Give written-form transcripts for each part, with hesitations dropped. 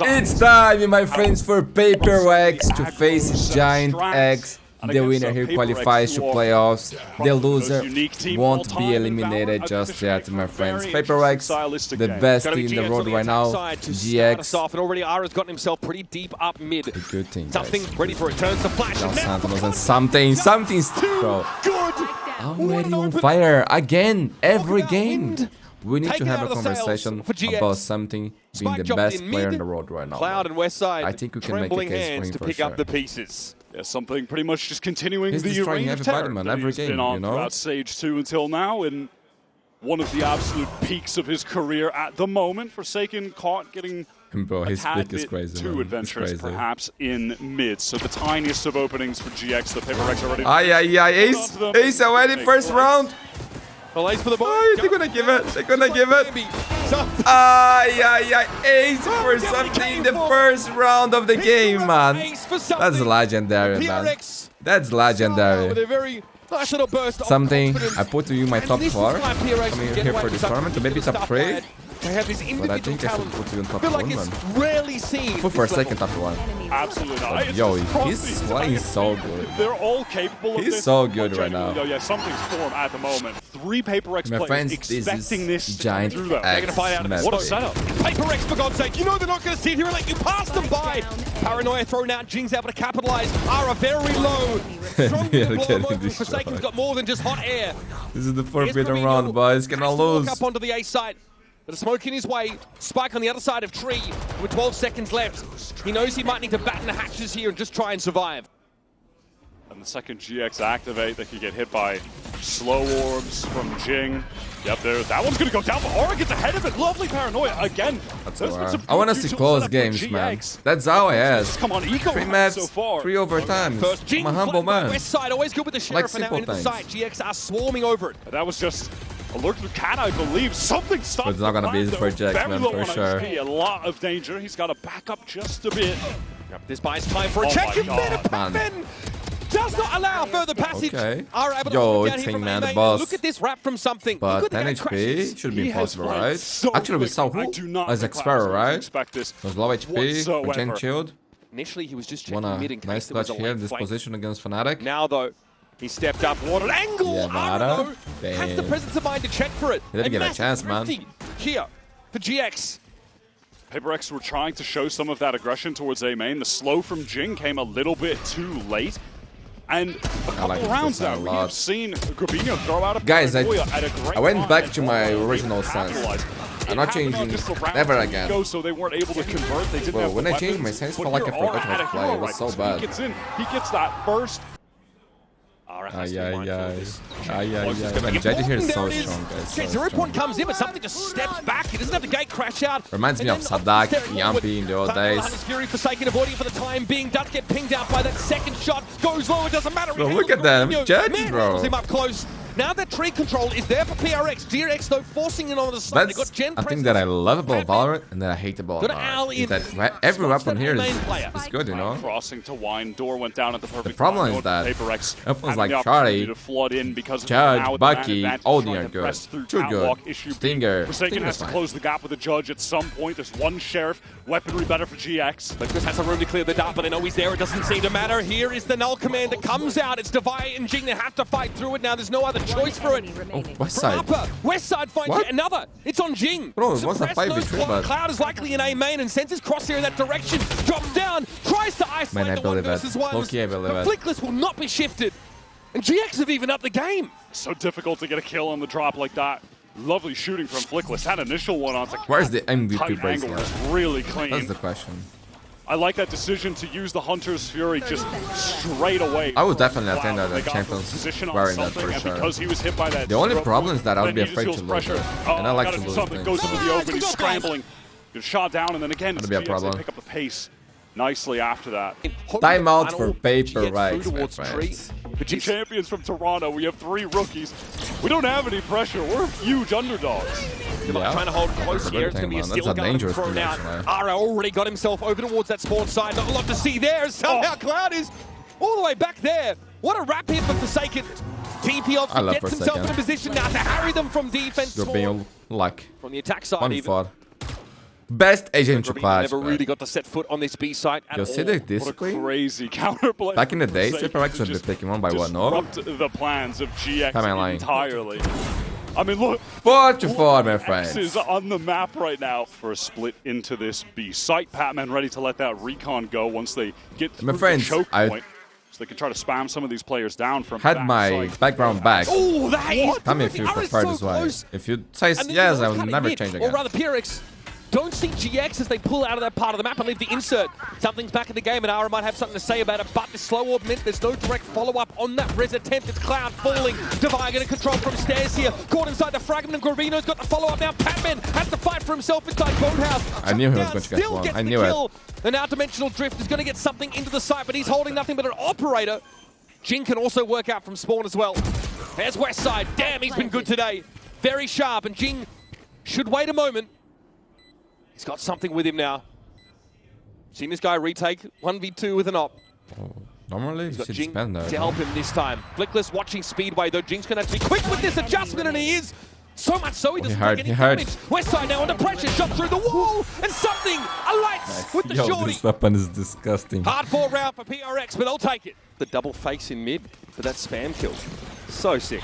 It's time, my friends, for PRX to face GIANTX. The winner here qualifies to playoffs. The loser won't be eliminated just yet, my friends. PRX, the best in the world right now. GX. And already Ara's gotten himself pretty deep up mid. A good thing, Something ready for it. Turns the flash. And something's bro. Already on fire again. Every game. We need to have a conversation about something being the best player in the world right now. Cloud and Westside, I think we can make a case for him to for pick sure. up the pieces. Yeah, something pretty much just continuing He's the destroying reign of everybody, terror man, that every he's game, been on you know? throughout Stage 2 until now, and one of the absolute peaks of his career at the moment. Forsaken caught getting Bro, his a tad pick is bit crazy, too man. adventurous, It's crazy. perhaps, in mid. So the tiniest of openings for GX, the PRX already... Ace! Ace already first round! The lace for the boy. They're gonna give it. They're gonna give it. Ace for something in the first round of the game, man. That's legendary, man. That's legendary. Something I put you in my top 4 coming here for this tournament, or maybe top 3. But I think I should put you in top 1, man. Put for a second top 1. Absolutely not. But yo, he's playing so good. They're all capable of this. He's so good right now. Yeah, something's form at the moment. 3 PRX My players friends, expecting this this is Giant through them. X. What a setup. PRX, for God's sake, you know they're not going to sit here and let you pass them by. Paranoia thrown out, Jing's able to capitalize. Ara very low. Strong to blow him open. Forsaken's got more than just hot air. This is the forbidden round, boys. Gonna lose. Up onto the A side. But a smoke in his way. Spike on the other side of Tree with 12 seconds left. He knows he might need to batten the hatches here and just try and survive. And the second GX activate, they could get hit by slow orbs from Jing. Yep, there. That one's gonna go down, but Aura gets ahead of it. Lovely Paranoia again. I want to see close games, man. That's how I ask. Come on, Eco 3 maps, so far. 3 overtimes. I'm a humble man. West side always good with the sheriff and now into the site. GX are swarming over it. That was just alert with Cat, I believe. Something stopped. But it's not gonna be easy for GX, man, for sure. A lot of danger. He's got to back up just a bit. Yep, this buys time for a check. Man. Does not allow further passage. Okay. Yo, it's him, man, the boss. Look at this wrap from something. But 10 HP should be impossible, right? So actually, we saw who? As Xpero, right? Was low HP, regen shield. Initially, he was just checking Won mid a in case nice there was clutch a here, late this flank. position against Fnatic. Now, though, he stepped up, water angle. Yeah, Nada. Has the presence of mind to check for it. He didn't get a chance, man. Here for GX. PRX were trying to show some of that aggression towards A main. The slow from Jing came a little bit too late. And a couple rounds now, we've seen Grabinho throw out a Guys, I great went back to time my original stance. I'm not changing never again. So they weren't able to convert. They didn't Bro, have when the I changed my weapons. sense, But felt like I here, forgot how to play. It was so bad. He gets in. He gets that first. Man, Jedi here is so strong, guys. So 0 point strong. comes in, but something just steps back. He doesn't have the gate crash out. Reminds me of Sadak, Yampy in the old days. Fury Forsaken avoiding for the time being. Does get pinged out by that second shot. Goes low, it doesn't matter. Bro, look at them. Jets, bro. Him up close. Now that tree control is there for PRX. GX, though, forcing in on the side. They got Gen I think that I love about Valorant and that I hate about Valorant. Is that every weapon here is good, you know? Crossing to wine, door went down at the perfect The problem time. is that PRX weapons like having the Charlie, to flood in because of Judge, now with Bucky, the man advantage, all trying are to good. press through Too catwalk, good. issue Stinger. Forsaken has to close the gap with the Judge at some point. There's one Sheriff. Weaponry better for GX. But Chris has a room to clear the dart, but they know he's there. It doesn't seem to matter. Here is the null command that comes out. It's Devi and Jing. They have to fight through it now. There's no other choice for it. Oh, West side. West side finds yet another. It's on Jing. Bro, it was a 5v3, but Cloud is likely in A main and sends his crosshair in that direction. Drops down, tries to isolate Man, I the one believe it. versus one. Low-key, I believe The it. flickless will not be shifted. And GX have even upped the game. So difficult to get a kill on the drop like that. Lovely shooting from Flickless. That initial one onto where's the MVP tight angle bracelet? was really clean. That's the question. I like that decision to use the Hunter's Fury just straight away. I would definitely attend Wow, that they got Champions position on wearing that something, for and sure. because he was hit by that The only stroke problem is that I would when be he just afraid feels to lose pressure. it. And I like gotta to do lose something. things. Goes into the open, he's scrambling. Gets shot down, and then again, That'd be a problem. Pick up the pace nicely after that. Timeout for PRX, my friends. The champions from Toronto, we have 3 rookies. We don't have any pressure. We're huge underdogs. Yeah. Trying to hold close here. It's going to be a steel gun thrown out. Ara already got himself over towards that spawn side. Not a lot to see there. Somehow Cloud is all the way back there. What a wrap here for Forsaken. TP off gets himself in a position now to harry them from defense. You're being like from the attack side even. Best agent to clutch. Never really got to set foot on this B site at You all. see the What a discipline? crazy counterplay. Back in the day, Forsaken PRX would be just taking 1 by 1, no? disrupt the plans of GX Am I lying? entirely. I mean, look. 4-4, my friends. X is on the map right now for a split into this B site. Patman ready to let that recon go once they get through the choke point. So they can try to spam some of these players down from Had my background back. Oh, that is Tell me if you prefer this way. If you say yes, I will never change again. Or rather, PRX don't see GX as they pull out of that part of the map and leave the insert. Something's back in the game, and Ara might have something to say about it, but this slow orb meant there's no direct follow-up on that res attempt. It's Cloud falling. Divine going to control from stairs here. Caught inside the fragment, and Gravino's got the follow-up now. Patman has to fight for himself inside Boathouse. I knew he was going to get one. I knew it. The now Dimensional Drift is going to get something into the site, but he's holding nothing but an operator. Jin can also work out from spawn as well. There's Westside. Damn, he's been good today. Very sharp, and Jin should wait a moment. He's got something with him now. Seen this guy retake 1v2 with an op. Oh, normally, He's got you Jing spend that. to help him this time. Flickless watching Speedway, though. Jing's going to have to be quick with this adjustment, and he is. So much so he doesn't take any damage. Westside now under pressure, shot through the wall, and something alights with the shorty. This weapon is disgusting. Hard-fought round for PRX, but they'll take it. The double fakes in mid for that spam kill. So sick.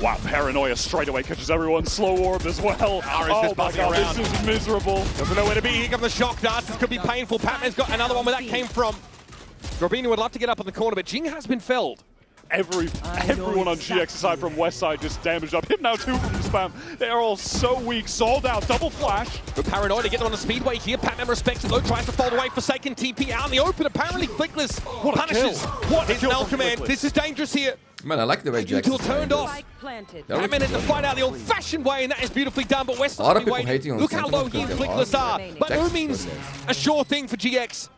Wow, Paranoia straight away catches everyone. Slow orb as well. Oh my God, this is miserable. Doesn't know where to be. Here come the shock darts. This could be painful. Patman's got another one where that came from. Robina would love to get up on the corner, but Jing has been felled. Everyone on GX aside from Westside just damaged up. Him now too from the spam. They are all so weak. Sold out. Double flash. But Paranoid to get on the speedway here. Patman respects it though. Tries to fold away. Forsaken TP out in the open. Apparently Flickless punishes. What a Here's kill an L from command. Flickless. This is dangerous here. Man, I like the way Jax Until turned off. Patman had to fight out the old-fashioned way, and that is beautifully done. But Westside A lot of will be people hating waiting. on Look how low he and Flickless are. By no means a sure thing for GX.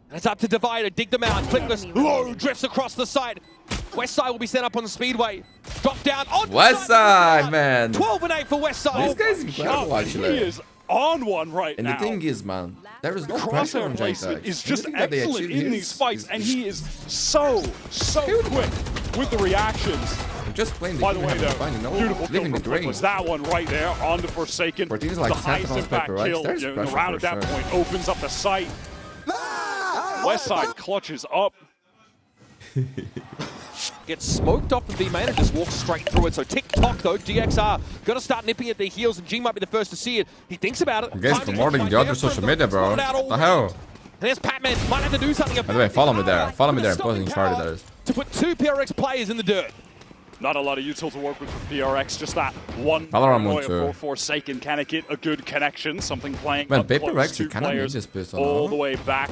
And it's up to Divider. Dig them out. Flickless low drifts across the side. Westside will be set up on the speedway. Drop down on Westside, man. 12 and 8 for Westside. This guy's incredible, actually. He is on one right and now. the thing is, man, there is no pressure on placement GIANTX. is just excellent in these fights, and he is so quick with the reactions. I'm just playing the By the game, way, having though, fun, you know, beautiful kill living the from dream. was that one right there on the Forsaken. For teams the like highest Sentinels, impact PRX, kill there's in the pressure round for at that sure. point opens up the sight. Westside clutches up. Gets smoked off the B main and just walks straight through it. So tick-tock though, GXR got to start nipping at their heels, and G might be the first to see it. He thinks about it. Guys, promoting the other social media, bro. What the hell? And there's Patman. Might have to do something about it. By the way, follow me there. Follow me there. Posting shard there. To put 2 PRX players in the dirt. Not a lot of util to work with for PRX, just that one Valorant Paranoia too. for Forsaken. Can it get a good connection? Something playing Man, up close, PRX, you 2 cannot need players this pistol, all no? the way back.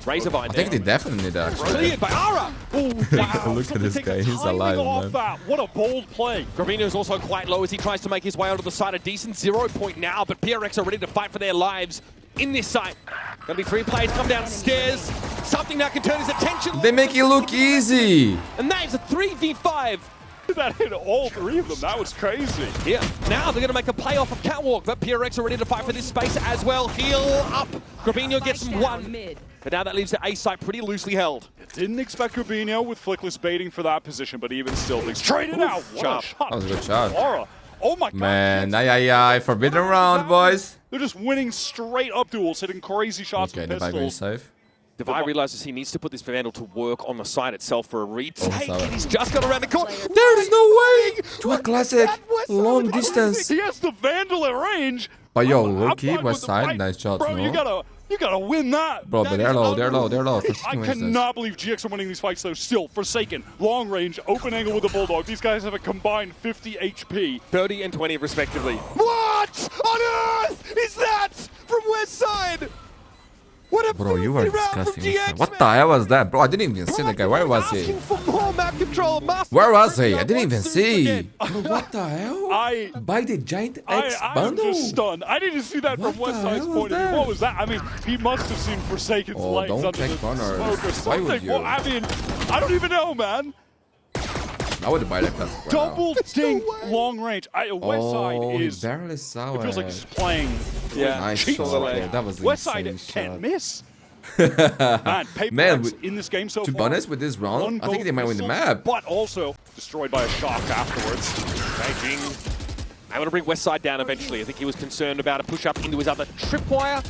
Razorvine I think they definitely need that, actually. Cleared by Ara. Oh, wow. Look at this guy. He's Timing alive, off man. that. What a bold play. Gravino is also quite low as he tries to make his way onto the side. A decent 0 point now, but PRX are ready to fight for their lives in this site. Gonna be 3 players come downstairs. Something that can turn his attention. They make it look easy. And that is a 3v5. That hit all 3 of them. That was crazy. Yeah, now they're going to make a play off of Catwalk, but PRX are ready to fight for this space as well. Heal up. Gravino gets him 1. But now that leaves the A site pretty loosely held. Didn't expect Rubinho with Flickless baiting for that position, but even still, they traded out. What a shot. That was a good shot. Aura. Oh my God. Man, aye. Forbidden round, boys. They're just winning straight up duels, hitting crazy shots Okay, with the bag very pistols. safe. Divide realizes he needs to put this Vandal to work on the side itself for a retake. Oh, And he's just got around the corner. There is no way to a classic long distance. He has the Vandal at range. But yo, I'm low-key, fine with West the side, fight. nice shots, Bro, no? you gotta win that. Bro, but That they're is low. I cannot believe GX are winning these fights though. Still, Forsaken, long range, open angle with the Bulldog. These guys have a combined 50 HP. 30 and 20 respectively. What on earth is that from West Side? What a Bro, you are filthy round from disgusting. GX, What man. the hell was that? Bro, I didn't even see the guy. Where was he? Asking for more map control. Where was he? I didn't even see. Bro, what the hell? I Buy the GIANTX am bundle? just stunned. I didn't see that What from West the Side's hell was point of view. that? What was that? I mean, he must have seen Forsaken's Oh, legs don't under check the corners. smoke or Why something. would you? Well, I mean, I don't even know, man. I would buy that classic right Double now. dink long range. West Side Oh, he is. barely saw It feels like he's playing. Yeah. Nice cheats shot right there. That was West insane Side can't shot. miss. Man, Man, PRX in this game so to far. be honest, with this round, one I think gold they might win the pistol, map. But also destroyed by a shock afterwards. Beijing Able to bring Westside down eventually. I think he was concerned about a push up into his other tripwire.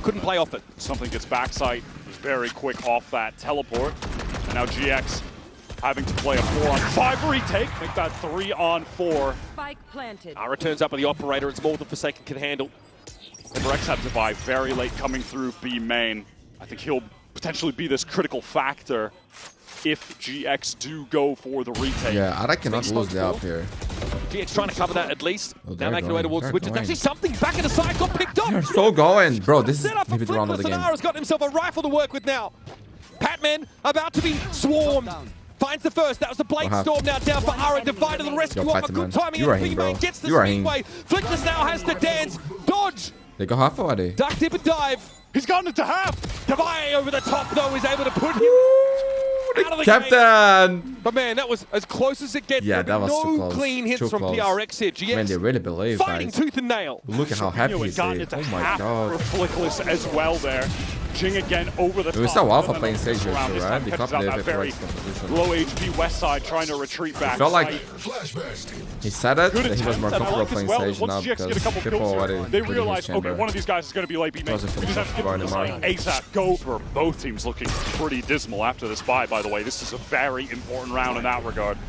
Couldn't play off it. Something gets backside very quick off that teleport. And now GX having to play a 4-on-5 retake. Make that 3-on-4. Spike planted. Ara turns up with the operator. It's more than Forsaken can handle. PRX had to buy very late coming through B main. I think he'll potentially be this critical factor if GX do go for the retake. Yeah, Ara cannot lose the up here. GX trying to cover that at least. Oh, now making their way towards switches. Actually, something back in the side got picked up. They're so going. Bro, this is Set up maybe the round of the game. Ara's got himself a rifle to work with now. Patman about to be swarmed. Finds the first. That was the Blade Storm now down for Ara. Divided the rescue off a good timing. You are him, bro. Gets the You are him. speedway. Flickless now has to dance. Dodge. They go half already. Duck, dip, and dive. He's gotten it to half. Divide over the top, though, is able to put him out of the Captain! game. But man, that was as close as it gets. Yeah, that was too no close. clean hits Too from close. PRX here. GX Man, they really believe, fighting guys. tooth and nail. Look at how happy Had he's gotten here. it to Oh my half god. for Flickless as well there. Jing again over the top. We saw Alpha And then playing on Sage this here round, too, this right? time They catches copied out the that very PRX composition. low HP West Side trying to retreat back. I felt like side. he said it, Good that he was more attempt, and I comfortable like as playing well, Sage once now GX get a because couple people kills here, already they put in his realize, okay, chamber. one of these guys is going to be late B main. We Doesn't just finish have to get bar them to anymore. ASAP. Go for both teams looking pretty dismal after this bye, by the way. This is a very important round in that regard.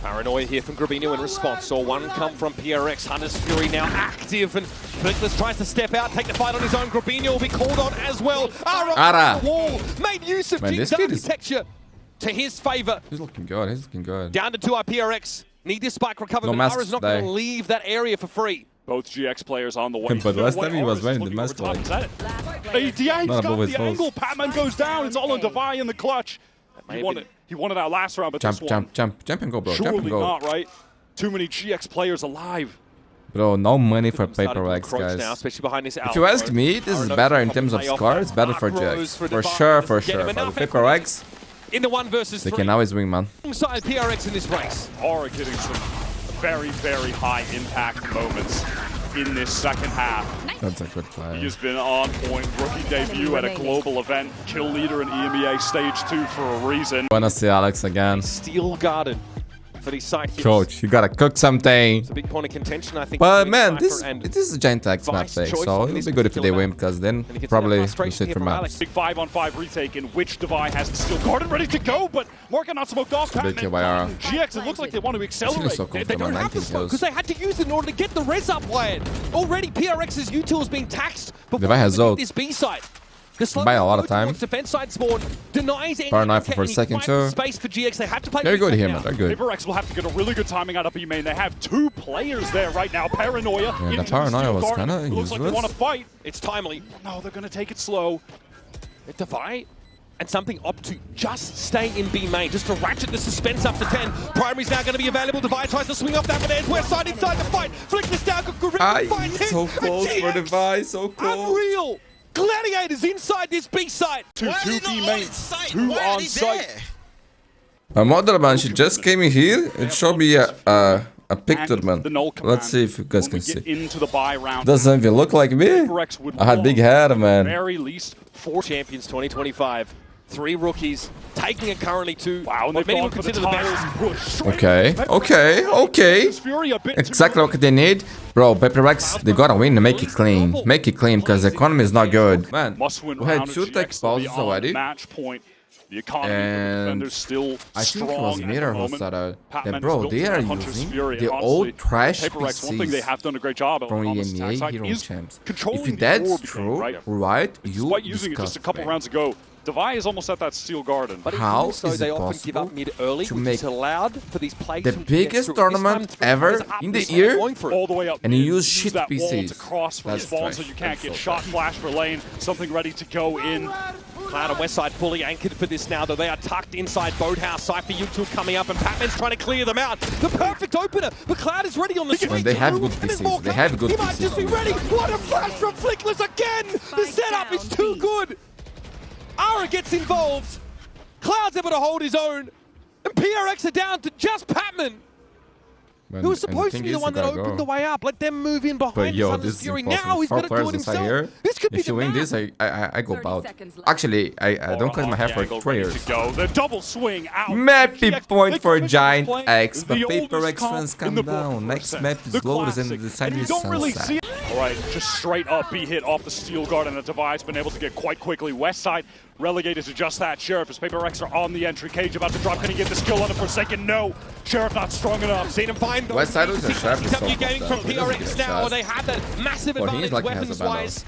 Paranoia here from Grabino in response. Saw one come from PRX. Hunter's Fury now active, and Flickless tries to step out, take the fight on his own. Grabino will be called on as well. Ara! The wall made use of Man, Jing's this kid is- architecture to his favor. He's looking good, he's looking good. Down to 2 PRX. Need this spike recovered, No but masks Ara's not going to today. leave that area for free. Both GX players on the way. But last time he was Ara's wearing the looking mask over top. like- Is that it? Yeah, he's Not got above his the nose. angle. Patman goes down. It's all on Devi in the clutch. He won it out last round, but Jump, this one, jump and go, bro. Jump surely and go. not, right? Too many GX players alive. Bro, no money for Started to PRX, encroach now, guys. especially behind this If you ask me, this is better in terms of score. It's better for GX. For sure, for sure. But with PRX, in the 1 versus 3. they can always win, man. Alongside PRX in this race. Are getting some very, very high impact moments in this second half. That's a good He play. has been on point. Rookie debut at a global event. Kill leader in EMEA Stage 2 for a reason. Wanna see Alex again. Steel Garden for these side hits. Coach, you gotta cook something. It's a big point of contention, I think. But between man, Cypher this is a GIANTX map Vice pick, choice so in it'll this be good if they particular win, map. because then And you can see probably that we'll frustration sit here for from maps. Alex. Big 5-on-5 retake in which Devi has the steel garden ready to go, but Morgan not smoked off. Big kill by Ara. GX, it looks like they want to accelerate. so They comfortable, don't have 19 the smoke kills. because they had to use it in order to get the res up wide. Already PRX's util is being taxed before Devi has they ult. this B side. The slow Buy a lot of approach time. towards defense side spawn denies any Paranoia for any a second fight too. space for GX. They have to play They're good here, now. man. They're good. PRX will have to get a really good timing out of B main. They have 2 players there right now. Paranoia. Yeah, the into the Paranoia steel was garden. kinda It looks like they useless. want to fight. It's timely. No, they're going to take it slow. Defy and something up to just stay in B main, just to ratchet the suspense up to 10. Primary's now going to be available. Devi tries to swing off that, but there's West Side inside the fight. Flick this down, Gorilla finds him. So close And for GX, Devi, so close. unreal. Gladiators inside this B site. Two B main, 2 on site. Mother Banshee just came in here. It showed me a picture, man. The null command. Let's see if you guys When we can get see. into the bye round, Doesn't even look like me. PRX would I had big want hair, at man. the very least 4 Champions 2025. 3 rookies, taking it currently to Wow, and what they've many gone would for the consider the best. tires push. Okay. Fury a bit too Exactly what they need. Bro, PRX, they gotta win to make it clean. Make it clean, because the economy is not good. Man, Must win we had round 2 of tech GX will be pauses on already. Match point. The economy And for the defenders still I think strong it was at Mirror the who moment. said that, Patman bro, is they built are for Hunter's using Fury, the and old honestly, trash PRX, one thing they PCs have done a great job from on this attack EMEA side Hero is Champs. controlling If the orb that's game, true, right? right, you Despite using it just a couple disgust me. rounds ago, Devi is almost at that steel garden. But How even so, is they it often give up possible mid-early, to which make is allowed for these plays the from biggest GX. tournament This time, ever is up in the this year? going for it. All the way up. And you mid, use shit that wall PCs. to cross for That's spawn trash. so you can't That's get so shot. trash. Flash for lane. Something ready to go in. Cloud and Westside fully anchored for this now, though they are tucked inside Boathouse. Cypher U2 coming up, and Patman's trying to clear them out. The perfect opener, but Cloud is ready on the street. When they have good And there's PCs, more they have good He might just be PCs. ready. What a flash from Flickless again! The setup is too good. Ara gets involved. Cloud's able to hold his own, and PRX are down to just Patman. Who was supposed to be the one that opened the way up? Let them move in behind us on this Fury. Now he's got to do it himself. This could be if you win this, I go out. Actually, I don't cut my hair for prayers. The double swing out. Mappy point for GIANTX, but PRX fans calm down. Next map is loaded and the side is sunset. Alright, just straight up B hit off the steel guard, and the Divide's been able to get quite quickly. West side relegated to just that. Sheriff as PRX are on the entry. Cage about to drop. Can he get the skill on it for a second? No. Sheriff not strong enough. Seen him find West side was a Sheriff. Gaming from PRX now. They have that massive advantage weapons-wise.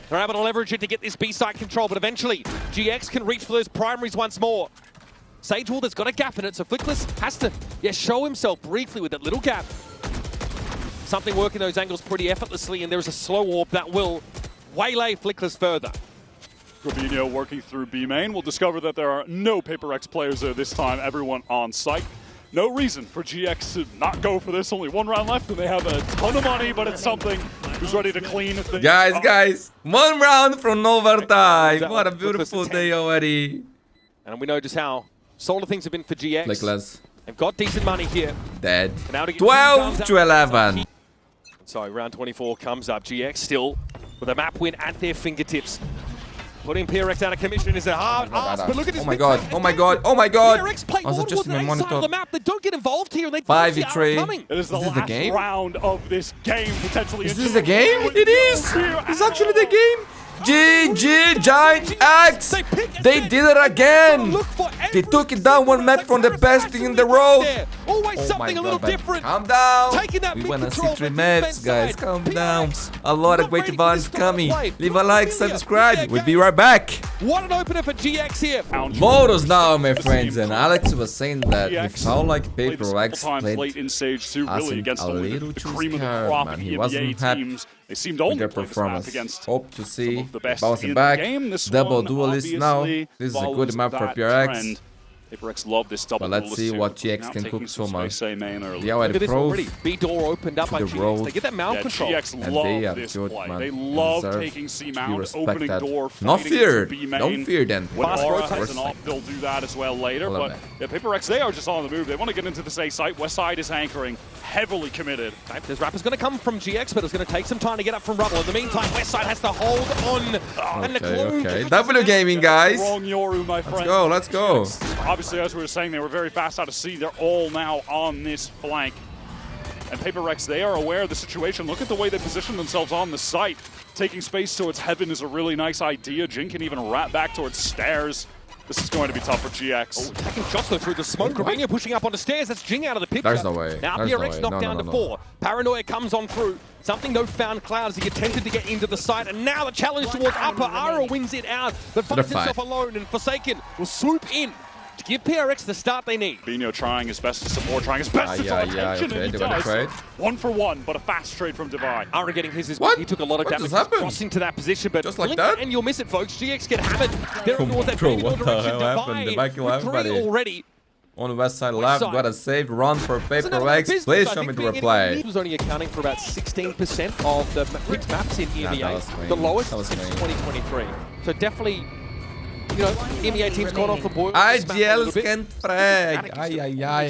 They're able to leverage it to get this B-side control, but eventually GX can reach for those primaries once more. Sage Wall, there's got a gap in it, so Flickless has to show himself briefly with that little gap. Something working those angles pretty effortlessly, and there's a slow warp that will waylay Flickless further. Robinho working through B main. We'll discover that there are no PRX players there this time, everyone on site. No reason for GX to not go for this. Only one round left, and they have a ton of money, but it's something who's ready to clean things up. Guys, 1 round from overtime. What a beautiful day already. And we know just how solid things have been for GX. Flickless. They've got decent money here. Dead. 12 to 11. So round 24 comes up. GX still with a map win at their fingertips. Putting PRX out of commission is a hard ask, but look at this. Oh my god, oh my god, oh my god! PRX play I was just in my monitor. The map. They don't get involved here, and they 5v3. It is the last game? round of this game, potentially. Is this the game? It is! It's actually the game! GG GIANTX! They did it again! They took it down 1 map from the best thing in the world! Always something a little different. Calm down! We wanna see 3 maps, guys. Calm down. A lot of great events coming. Leave a like, subscribe. We'll be right back. What an opener for GX here. Modus now, my friends. And Alex was saying that we felt like PRX played late in stage 2, really against a little the too cream of the scared, crop man. of He the wasn't NBA happy teams. They seemed with only their to play this performance. map against Hope to see the best bouncing in back. the game. This Double one, duelist now. This is a good map for PRX. PRX love this double. But let's see what GX can cook so much. They already Look at proved this already. B door opened up by GX. They get that mount control. GX and they love are this good, play. man. They love Deserve taking C to be mount, opening respected. door, Not fighting feared. into B main. Don't fear them. When Aura rotate. has an op, they'll do that as well later. But yeah, PRX, they are just on the move. They want to get into this A site. West side is anchoring, heavily committed. This Rapper's going to come from GX, but it's going to take some time to get up from Rubble. In the meantime, West side has to hold on. And the clone. Okay. W gaming, guys. Wrong Yoru, my friend. Let's go. Obviously, as we were saying, they were very fast out of C. They're all now on this flank. And PRX, they are aware of the situation. Look at the way they position themselves on the site. Taking space towards heaven is a really nice idea. Jin can even wrap back towards stairs. This is going to be tough for GX. Oh, taking shots though through the smoke. Robinho pushing up on the stairs. That's Jing out of the picture. There's no way. Now There's PRX no way. knocked down to 4. Paranoia comes on through. Something no found cloud as he attempted to get into the site. And now the challenge towards upper. Ara wins it out, but finds himself alone. And Forsaken will swoop in to give PRX the start they need. Bino trying his best to support, trying his best to draw attention, okay, and he does. 1 for 1, but a fast trade from Divide. Ara getting his What? He took a lot of damage crossing to that position, but just like that? And you'll miss it, folks. GX get hammered. They're towards that Bro, direction. what the hell happened? The back left, buddy. Already. On the west side left, got a saved run for PRX. Please show me the replay. He was only accounting for about 16% of the picked maps in EMEA. The lowest since 2023. So definitely, you know, EMEA teams gone off the board. IGLs can frag.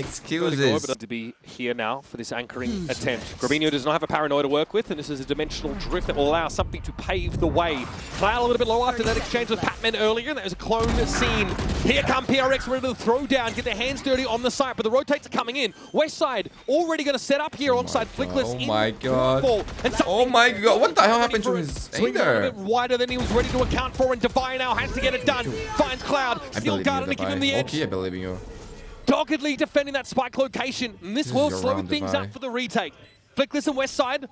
Excuses. To be here now for this anchoring attempt. Grabinho does not have a paranoia to work with, and this is a dimensional drift that will allow something to pave the way. Cloud a little bit low after that exchange with Patman earlier, and that was a clone scene. Here come PRX ready to throw down, get their hands dirty on the site, but the rotates are coming in. West side already going to set up here alongside Flickless. Oh my god. Oh my god. What the hell happened to his aim there? A bit wider than he was ready to account for, and Divine now has to get it done. Finds Cloud, still guarding to give him the edge. Okay, I believe in you. Doggedly defending that spike location, and this will slow things up for the retake. Flickless and West side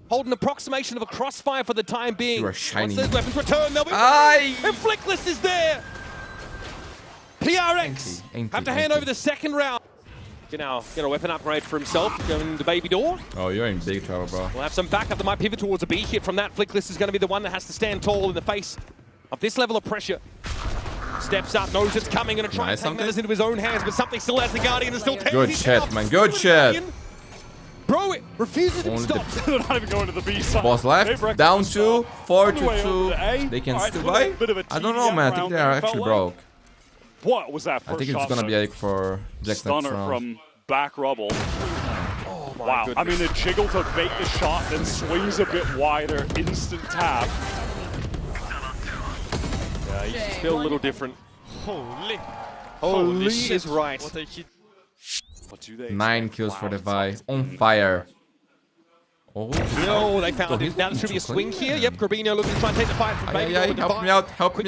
hold an approximation of a crossfire for the time being. You are shiny. Once those weapons return, they'll be ready, and Flickless is there. PRX have to hand over the second round. Now get a weapon upgrade for himself, going to baby door. Oh, you're in big trouble, bro. We'll have some backup that might pivot towards a B hit from that. Flickless is going to be the one that has to stand tall in the face of this level of pressure. Steps up, knows it's coming, and try and take matters into his own hands, but something still has the Guardian and still takes. Good shit, man. Good shit. Bro, it refuses to be stopped. They're not even going to the B side. Boss left, down 2, 4 to 2. They can survive. I don't know, man. I think they are actually broke. What was that first I think it's shot, gonna be like for Jackson Stunner from back Rubble. Oh Wow, I mean, a jiggle to bait the shot, then swings a bit wider, instant tap. Yeah, he's still a little different. Holy. Holy is right. What a hit. What do they 9 kills for the Vi. On fire. Oh, No, they found him. Now there should be a swing here. Yep, Grabino looking to try and take the fight from Baby. help me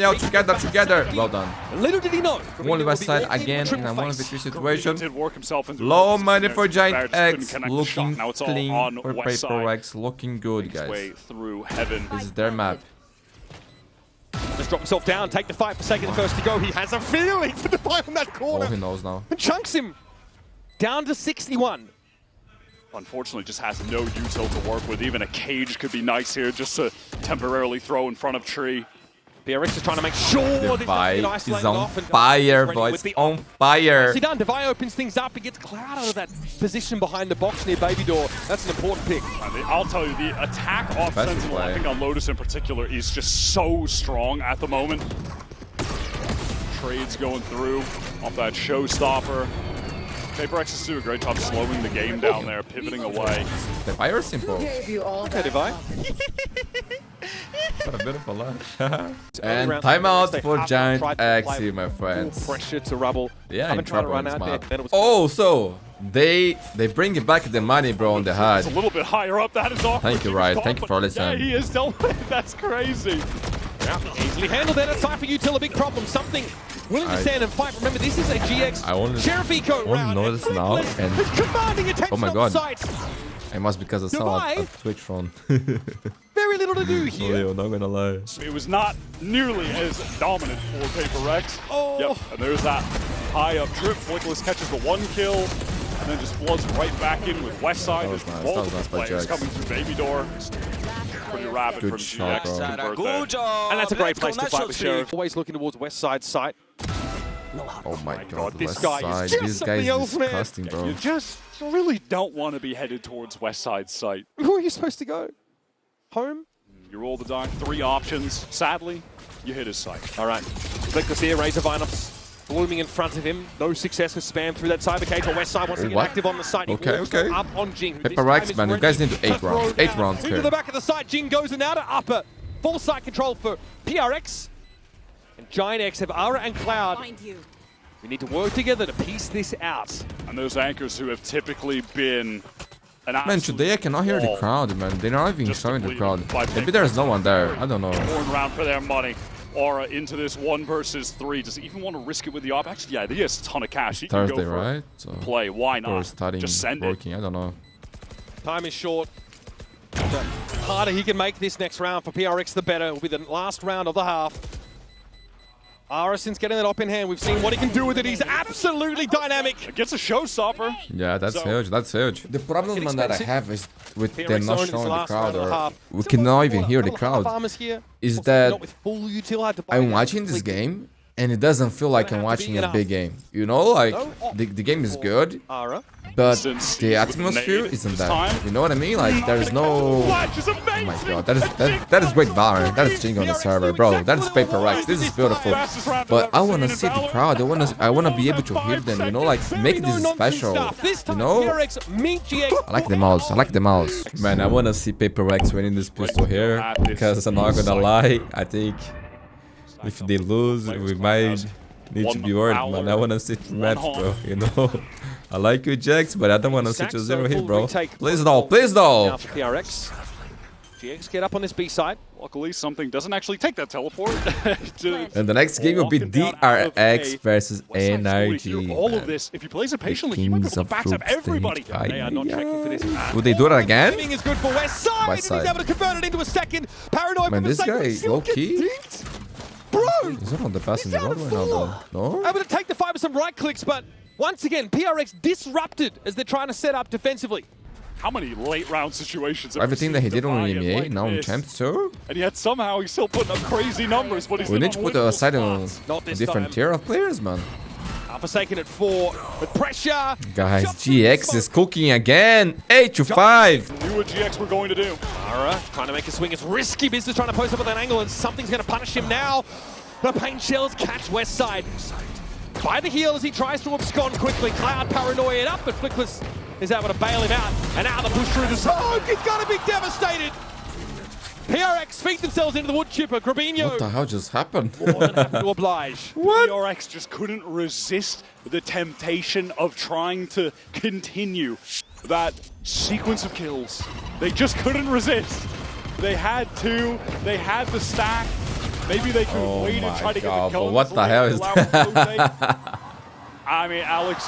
out, together. Well done. Little did he know. Only West side again in a 1v3 situation. did work himself into Low the money for Just GIANTX, couldn't connect the shot. looking Now it's all clean on for West side. PRX, looking good, Makes way guys. through heaven. This is their map. Just drop himself down, take the fight for second first to go. He has a feeling for the fight on that Oh, corner. he knows now. And chunks him down to 61. Unfortunately, just has no util to work with. Even a cage could be nice here just to temporarily throw in front of tree. PRX is trying to make sure The this Vi is is on fire, boys. On fire. See done, Devi opens things up. He gets Cloud out of that position behind the box near Baby Door. That's an important pick. I mean, I'll tell you, the attack off Best Sentinel, play. I think on Lotus in particular, is just so strong at the moment. Trades going through off that showstopper. PRX is doing a great job slowing the game down there, pivoting away. The fire is simple. Okay, Devi. What a beautiful laugh. And timeout for GIANTX here, my friends. Pressure to Rubble. Yeah, in Haven't tried to trouble run on this out map. there. Then it was Oh, so they bring it back the money, bro, on the It's HUD. a little bit higher up. That is awkward. Thank you, He was Ryan. caught, Thank you but for listening. Yeah, he is dealt with. That's crazy. Yeah, easily handled that. It's time for Util, a big problem. Something willing to stand and fight. Remember, this is a GX I only- Sheriff Eco only round. noticed and now, Flickless and- is commanding attention Oh my on God. the site. It must because I saw a Goodbye. Twitch run. Very little to do here. Leo, not gonna lie. It was not nearly as dominant for PRX. Oh. Yep, and there's that high up trip. Flickless catches the 1 kill, and then just floods right back in with Westside. That was There's nice. That was multiple nice by players Jax. coming through Baby Door. Pretty rapid Good from shot, GX bro. to convert there. Good job. And that's a great Let's go, place to fight with Nacho Sheriff. Always looking towards West Side site. Oh my god, this West guy is side. just This guy something is else, man. disgusting, bro. You just really don't want to be headed towards Westside site. Where are you supposed to go? Home? You roll the die, 3 options. Sadly, you hit his sight. All right. Flickless here, Razor Vinox blooming in front of him. No success with spam through that cyber cage. West Side wants to get What? active on the site. He Okay, walks okay. up on Jing. who this PRX, time is man, you ready guys need to to 8 throw rounds. 8 down. rounds Into here. the back of the site, Jing goes and out to upper. Full site control for PRX. And GIANTX have Aura and Cloud. We need to work together to piece this out. And those anchors who have typically been an Man, absolute today I cannot hear the wall. crowd, man. They're not even Just showing the depleted crowd. by Maybe there's no one there. I don't know. Horn round for their money. Aura into this 1 versus 3. Does he even want to risk it with the op? Actually, yeah, he has a ton of cash. He can Thursday, go for right? So play. Why or not? studying, Just send it. working. I don't know. Time is short. The harder he can make this next round for PRX, the better. It will be the last round of the half. Aura, since getting that op in hand, we've seen what he can do with it. He's absolutely dynamic. It gets a showstopper. Yeah, that's So- huge. That's huge. The problem It's that I expensive. have is with them PRX not owned his showing the last crowd, round and a or half. we So cannot what- even hear the what half crowd. armors here. Is Also, that not with full util, had to buy I'm that watching this completely. game and it doesn't feel like I'm Gonna have to be watching a enough. big game. You know, like No op the game is for good, Aura. but Since the with atmosphere nade isn't this that. time. You know what I mean? Like there's no. Flash is Oh amazing. my god, that is great Valorant. That is Jing on the server, bro. That is PRX. This is beautiful. But I wanna see the crowd. I wanna be able to hear them. You know, like make this special. You know. PRX meet GX. I like the mouse. I like the mouse. Man, I wanna see PRX winning this pistol here because I'm not gonna lie. I think if they lose, we might need to be worried, man. I wanna see the match, bro. You know. I like you, Jax, but I don't wanna see 2-0 here, bro. Please no, please Now no. for PRX. GX get up on this B side. Luckily, something doesn't actually take that teleport. And the next game will be Walking down out of DRX A. versus Westside's fully NRG. through all of man. this. If he plays it The patiently, he might be kings able of to back up group everybody. stage. They are not checking for this. Would they do it again? Timing is good for West Side. West And he's Side. able to convert it into a second. Paranoid Man, for the this second. guy is Still gets low-key. dinked. Bro! He's not on the best in the He's world down right to now, though. No? Able to take the fight with some right clicks, but once again, PRX disrupted as they're trying to set up defensively. How many late round situations have we Everything seen that he did on Defiant EMEA, like now in this? Champs too? And yet somehow he's still putting up crazy numbers, but he's We in need to put unwinnable aside a spots. Not this different time. tier of players, man. Forsaken at 4 with pressure. Guys, Jumps GX in is cooking again. 8-5. Knew what GX were going to do. Aura trying to make a swing. It's risky business trying to post up at that angle, and something's going to punish him now. The paint shells catch West Side by the heel as he tries to abscond quickly. Cloud paranoia it up, but Flickless is able to bail him out. And now the push through the smoke. He's going to be devastated. PRX feed themselves into the wood chipper. Grabinho. What the hell just happened? More than happy to oblige. What? PRX just couldn't resist the temptation of trying to continue that sequence of kills. They just couldn't resist. They had to. They had the stack. Maybe they could wait and try to get the kill. What the hell is that? I mean, Alex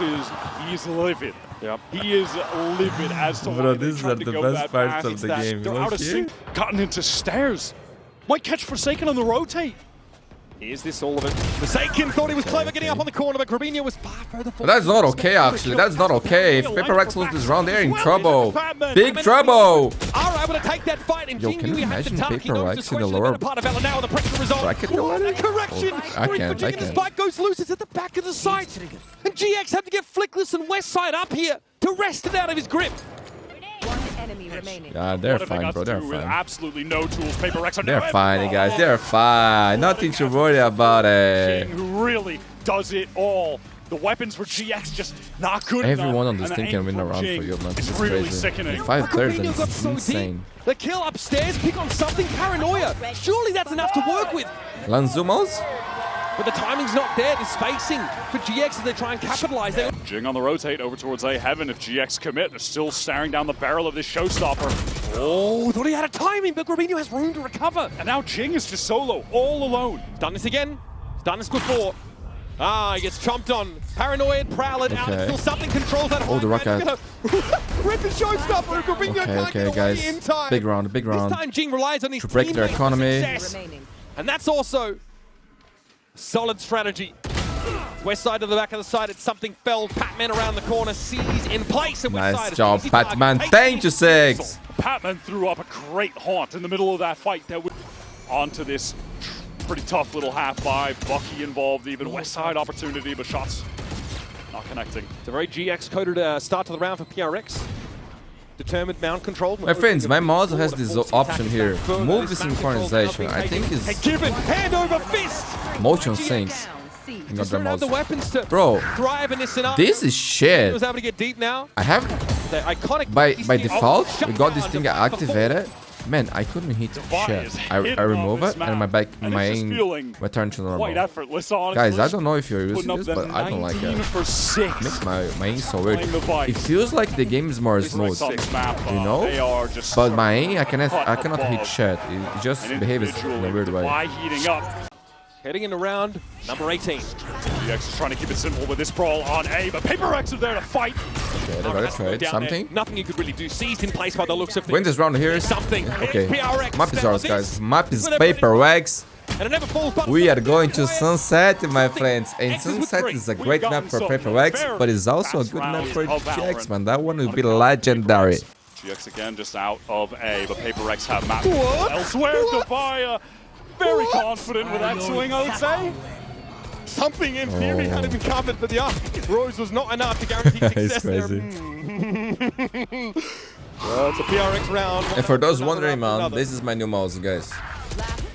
he's livid. Yep. He is livid as to Bro, why these they are tried to the go best that parts fast. of the That game. They're out of sync. Gotten into stairs. Might catch Forsaken on the rotate. Here's this all of it. Forsaken thought he was clever getting up on the corner, but Grabinho was far further forward. That's not okay, actually. That's not okay. If PRX loses this round, they're in trouble. Big trouble. Are able to take that fight, and Yo, can you imagine PRX in the lower bracket? Correction. I can. The spike goes loose. It's at the back of the site. And GX had to get Flickless and Westside up here to wrest it out of his grip. Enemy remaining. Yeah, they're fine, bro. They're With fine. absolutely no tools. PRX are They're fine, guys. They're fine. Nothing to worry about it. Who really does it all. The weapons for GX just not good Everyone on enough. this thing can win a round for you, man. It's It's really crazy. sickening. 5 thirds Grabinho got and so insane. deep. The kill upstairs, pick on something, paranoia. Surely that's enough to work with. Lanzumos? But the timing's not there. The spacing for GX as they try and capitalize. Jing on the rotate over towards A Heaven. If GX commit, they're still staring down the barrel of this showstopper. Oh, thought he had a timing, but Grabinho has room to recover. And now Jing is just solo, all alone. Done this again. Done this before. Ah, he gets chomped on. Paranoid, Prowler out until something controls that. Oh, the rocket. Rip the showstopper. Grabinho can't get away guys. in time. Big round, big round. This time Jing relies on his To break their teammates economy. for success. And that's also solid strategy. West side to the back of the side, it's something fell. Patman around the corner, sees in place. And West Nice side, job, easy Patman. target. Thank you, Six. Patman threw up a great haunt in the middle of that fight. That would onto this pretty tough little half by. Bucky involved, even West side opportunity, but shots not connecting. It's a very GX coded start to the round for PRX. Determined mount control. My friends, my mouse has this option here. Move the synchronization. I think it's given hand over fist. motion syncs. Not the mouse. The weapons to Bro, drive in this enough. this is He shit. was able to get deep now. I have The iconic by default shut we got this down thing to activated. Man, I couldn't hit shit. I remove it and my turn to normal. Quite effortless, honestly. Guys, I don't know if you're using Putting up this, the but I don't like 19 it. for 6. Makes my aim so weird. Playing the Vice. It feels like the game is more smooth, On this map, you know? they are just But my aim, I cannot above. hit shit. It just An behaves in individual a weird way. Why heating up? Heading into round number 18. GX is trying to keep it simple with this brawl on A, but PRX are there to fight. Okay, they got it trade. Down Something. there. Nothing you could really do. Seized in place by the looks of things. Win this round here. Something. Okay. PRX Map is down ours, this. guys. Map is With a pretty- PRX. And it never falls but We are going to quiet. Sunset, my friends. And X's with Sunset three. is a We've great gotten map for some PRX, very but it's also a fast good map rounds for of GX, Valorant. man. That one will be legendary. GX again just out of A, but PRX have map What? elsewhere. Gavaya very confident with that swing, I would say. Something in theory had to be covered, but the Rose was not enough to guarantee success there. crazy. Well, it's a PRX round. And for those Another wondering, round, man, another. this is my new mouse, guys.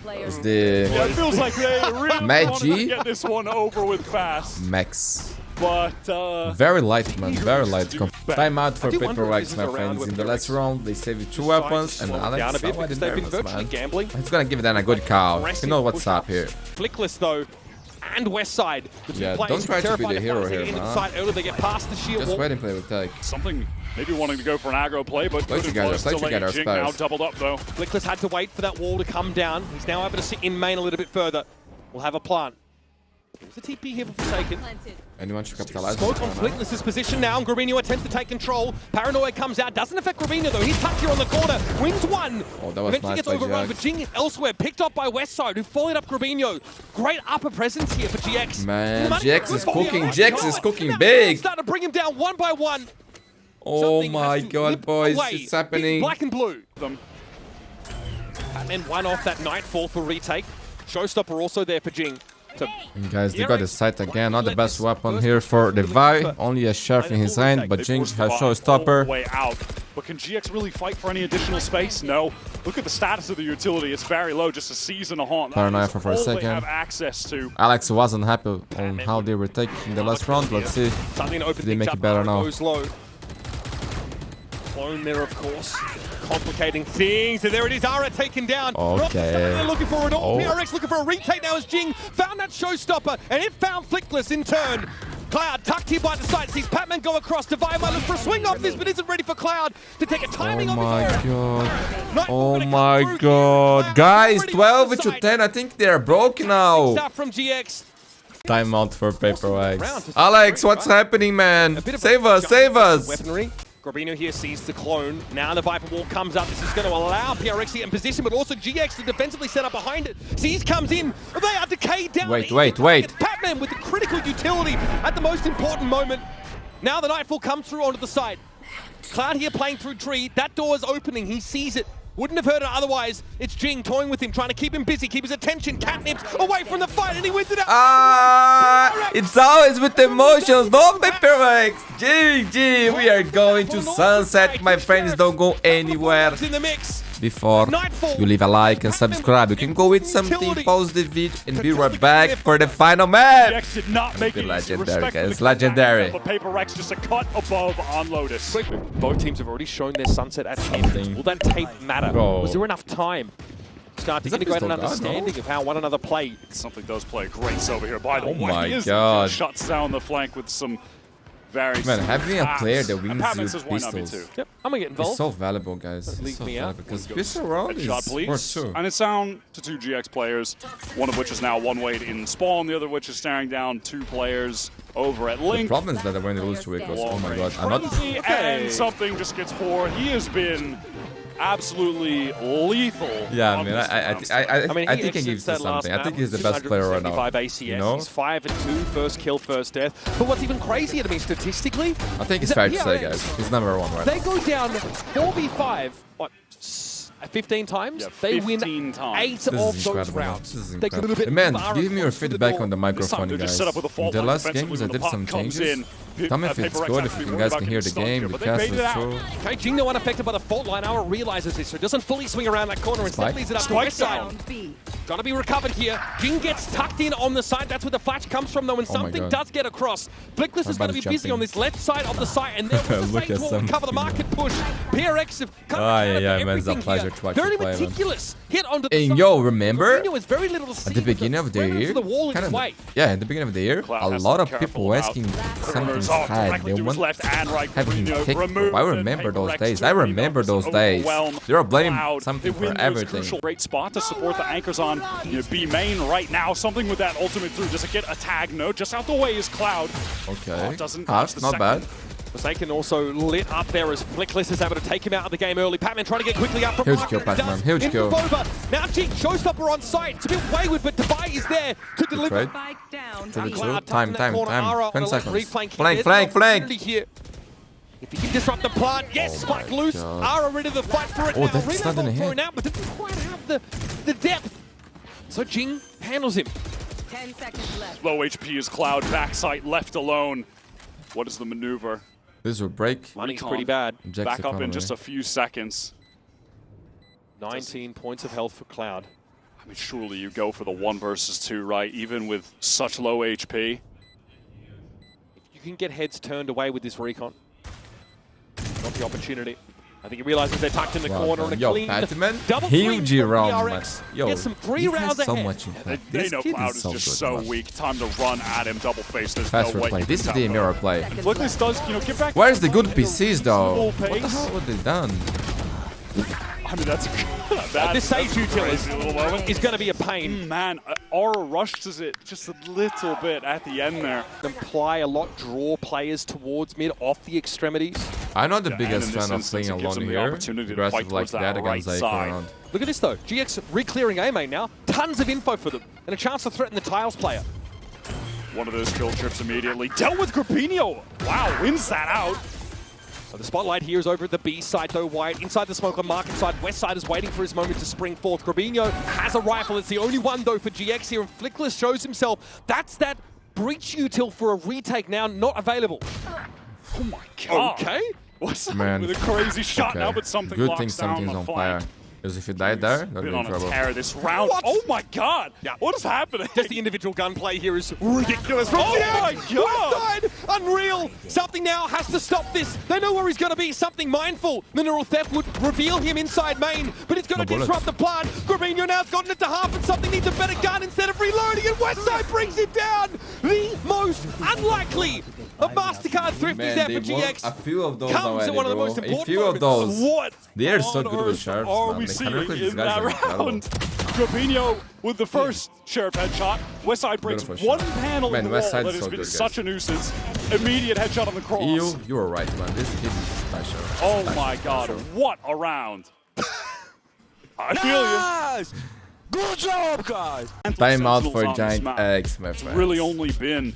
It's Yeah, the it feels like they really Mag wanted G? to get this one over with fast. Max. But Very light, man. Very light. Time out for I do wonder if PRX, this is my a round friends. where In the last PRX round, they saved 2 decided weapons, to and slow it down Alex a bit somewhat because they've been nervous, virtually man. gambling. It's gonna give them a good call. You Aggressive know what's push up ups. here. Flickless though, and West side. The two Yeah, players don't try to be terrified the if hero one's here, getting into the man. side early, they get past the sheer Just wall. wait and play with tag. something maybe wanting to go for an aggro play, but Play good together, advice play to together, Jing now Spurs. doubled up though. Flickless had to wait for that wall to come down. He's now able to sit in main a little bit further. We'll have a plant. There's a TP here for Forsaken. Anyone should capitalize Smoke on on it, man. Flickless's position now, and Grabinho attempts to take control. Paranoia comes out, doesn't affect Grabinho though. He's tucked here on the corner, wins one. Oh, that was Eventually nice gets by overrun, Jack. but Jing elsewhere, picked up by Westside, who followed up Grabinho. Great upper presence here for GX. Man, Money GX good is for cooking. PRX. GX is cooking Now big. Starting to bring him down one by one. Oh Something my has to god, nip boys. away. It's happening. Black and blue. Them. Batman one off that Nightfall for retake. Showstopper also there for Jing. So And guys, they got the sight again. Not the best weapon here for the Vi. Only a sheriff in his hand, but They Jing forced has the ball all showstopper. the way out. But can GX really fight for any additional space? No. Look at the status of the utility. It's very low, just a season a haunt. Paranoia That is for a all second. they have access to. Alex wasn't happy on how they were taking the last round. Let's see. something to open They things make up. it better now. Goes low. Clone there, of course, complicating things. And there it is, Ara taken down. Okay. They're looking for it all. PRX looking for a retake now as Jing found that showstopper, and it found Flickless in turn. Cloud tucked here by the side, sees Patman go across. Divine might look for a swing off this, but isn't ready for Cloud to take a timing Oh on his my own. god. Oh my god. Guys, 12 to 10. I think they're broke now. Stop from GX. Timeout for PRX. Alex, what's happening, man? Save us, save us. Weaponry. Grabino here sees the clone. Now the Viper Wall comes up. This is going to allow PRX to get in position, but also GX to defensively set up behind it. Sees comes in. They are decayed down. Wait. Patman with the critical utility at the most important moment. Now the Nightfall comes through onto the side. Cloud here playing through tree. That door is opening. He sees it. Wouldn't have heard it otherwise. It's Jing toying with him, trying to keep him busy, keep his attention. Catnips away from the fight, and he wins it out. It's always with emotions, no PRX. GG, we are going to sunset, my friends. Don't go anywhere. In the mix. Before you leave a like and subscribe, you can go eat something, pause the video, and be right back for the final match. GX did not make it legendary, guys. Legendary. But PRX just a cut above on Lotus. Both teams have already shown their sunset at tape. Will that tape matter? Bro. Was there enough time to start to integrate an understanding of how one another play? Something does play great over here. By the way, my he god. shuts down the flank with some very Man, having a player that wins Patman with says, "Why not me pistols too?" Yep, I'm gonna get involved. is so valuable, guys. It's Leave so me out. valuable because pistol round is Shot, please. worth too. And it's down to 2 GX players, one of which is now one weight in spawn, the other which is staring down 2 players over at The Link. problem is that when they lose to it, oh my god, I'm not. Frenzy and something just gets 4. He has been absolutely lethal. Yeah, on man, this round. I think he gives us something. I think he's the best player right now. ACS. You know? He's 5 and 2, first kill, first death. But what's even crazier to me statistically, I think it's fair to say, guys, he's number 1 right now. they go down 4v5, what, 15 times? Yeah, they win 15 times. 8 This of is those incredible. rounds. This is They could have incredible. been Man, far give me your across the feedback door. on the microphone, They're guys. just set up with a fault The line last defensively games I when the did puck some comes changes. in. Tell me if it's PRX good, have if to be you worried guys about can hear the getting game, stunned here, but the they cast baited is out. true. Okay, Jing the one affected by the fault line. Ara realizes this, so doesn't fully swing around that corner. Instead Spike. leaves it up to Spike west side. Down B. Gotta be recovered here. Jing gets tucked in on the side. That's where the flash comes from, though, when Oh my something God. does get across. Flickless is My going to be buddy's busy on jumping. this left side of the site, and there was the Look fake at wall to cover the something. market push. PRX have cut Yeah, man, it's a pleasure to watch Very you play, man. meticulous hit onto the And side. yo, remember Fabinho has very little to see at the beginning of the ran year, into the wall in kind his of, way. yeah, at the beginning of the year, Cloud a has to lot be of careful people about asking something corners. hard. Directly They to his want left and right. having him Grabino kicked. removed I it. remember those PRX days. I to remember those Reno's days. overwhelm. They were blaming Cloud, something they for win this everything. crucial great spot to support the anchors on B main right now. Something with that ultimate through. Does it get a tag? No. Just out the way is Cloud. Okay, Doesn't half, touch the not second. bad. Forsaken also lit up there as Flickless is able to take him out of the game early. Patman trying to get quickly up from Huge market. kill, Patman, Does. huge Into kill. Boba. Now Jing, showstopper on site. It's a bit wayward, but Dubai is there to deliver. trade. Spike down To the B. two. Cloud tucked Time, in that time, corner. time. Ara on 10 a left seconds. reflanking. Flank, There's flank, an flank. opportunity here. If he can disrupt the plant, yes, Oh Spike my loose. God. Ara ready to fight for it Oh, now. that's Reno not gonna thrown hit. out, but didn't quite have the depth. So Jing handles him. 10 seconds left. Low HP is Cloud. Backside left alone. What is the maneuver? This will break. Money's Recon. pretty bad. Objective Back up in economy. just a few seconds. 19 points of health for Cloud. I mean, surely you go for the 1 versus 2, right? Even with such low HP. You can get heads turned away with this recon. Got the opportunity. I think he realizes they're tucked in the Wow, corner man. and a Yo, clean Patman, double huge swing from round, PRX. man. Yo, Gets some 3 he rounds has so ahead. much impact. They This know kid Cloud is is so just good, so man. weak. Time to run at him, double face. There's Fast no way replay. you This can is the counter. mirror play. Flickless does, get back. Where's the good PCs though? Full What the pace. hell have they done? I mean, that's This sage utility crazy little moment. is going to be a pain. Man, Aura rushes it just a little bit at the end there. Apply a lot, draw players towards mid off the extremities. I'm not the Yeah, biggest and in this fan of instance, playing it gives alone them the here. opportunity to Aggressive fight like towards that that against right Aiko side. around. Look at this though. GX re-clearing A main now. Tons of info for them. And a chance to threaten the Tiles player. One of those kill trips immediately. Dealt with Grabino. Wow, wins that out. So the spotlight here is over at the B side though. Wyatt inside the smoke on market side. West side is waiting for his moment to spring forth. Grabino has a rifle. It's the only one though for GX here. And Flickless shows himself. That's that breach util for a retake now not available. Oh my god. Okay. What's up Man. with a crazy shot Okay. now, but something Good locks thing down something's the on flank. fire. Because if you die there, that'd be Been in on a trouble. tear this round. What? Oh my god! Yeah. What is happening? Just the individual gunplay here is ridiculous. From Oh my God. Westside, unreal. Something now has to stop this. They know where he's going to be. Something mindful. Mineral Theft would reveal him inside main, but it's going to bullet. disrupt the plan. Grabinho now's gotten it to half, and something needs a better gun instead of reloading, and Westside brings it down. The most unlikely of MasterCard thrifties Man, there they for won GX. a few of those Comes already, at one of the bro. most A important few of moments. those. What They are so on good with earth sharps, are man. we They seeing can recruit these in guys that are incredible. round? Grabinho with the first sheriff headshot. Westside breaks Beautiful one shot. panel Man, in the wall Westside's that has so been good, such guys. a nuisance. Immediate headshot on the cross. You were right, man. This is special. Oh Special, my god, special. what a round. I feel you. Good job, guys. Timeout for Sentinels on this map. GIANTX, my friend. Really only been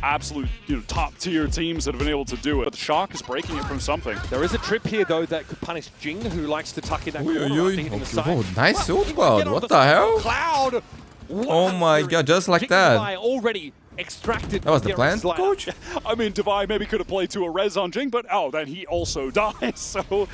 absolute, top tier teams that have been able to do it. But the Shock is breaking it from something. There is a trip here, though, that could punish Jing, who likes to tuck in that corner after hitting the Okay, side. whoa, nice Well, ult he can cloud. get on What the hell? Cloud. Oh my god, just like that. Already extracted. That was the PRX plan, slider. coach? I mean, Devi maybe could have played to a res on Jing, but then he also dies. So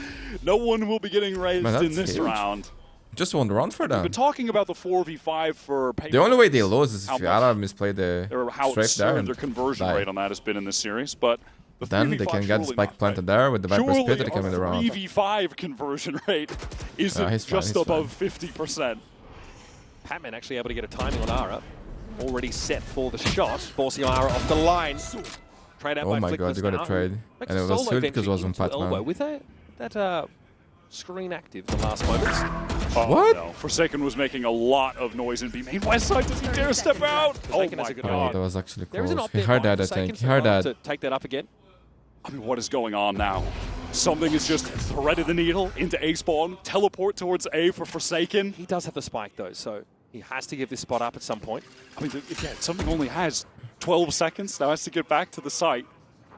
no one will be getting raised Man, in that's this huge. round. Just one round for We've them. been talking about the 4v5 for PRX. The only way they lose is How if much- Yara misplayed the or how strafe there absurd and their conversion die. rate on that has been in this series, but the Then they 3v5 can get the surely spike not, planted right? there with the Viper's Surely Pit that came in the our round. 3v5 conversion rate is No, he's fine, just he's above 50%. Patman actually able to get a timing on Ara. Already set for the shot, forcing Ara off the line. Trade out Oh by my god, Flickless you got now. a trade. Makes And a it was solo good because it was on venture into elbow Patman. with that screen active the last moments. Oh, What? No. Forsaken was making a lot of noise in B main. Westside doesn't dare step out. Oh Forsaken has my a good Oh, god. that was actually There is an close. op He there heard by that, I Forsaken, think. He so heard well that. to take that up again. I mean, what is going on now? Something has just threaded the needle into A spawn. Teleport towards A for Forsaken. He does have the spike though, so he has to give this spot up at some point. I mean, again, something only has 12 seconds. Now has to get back to the site.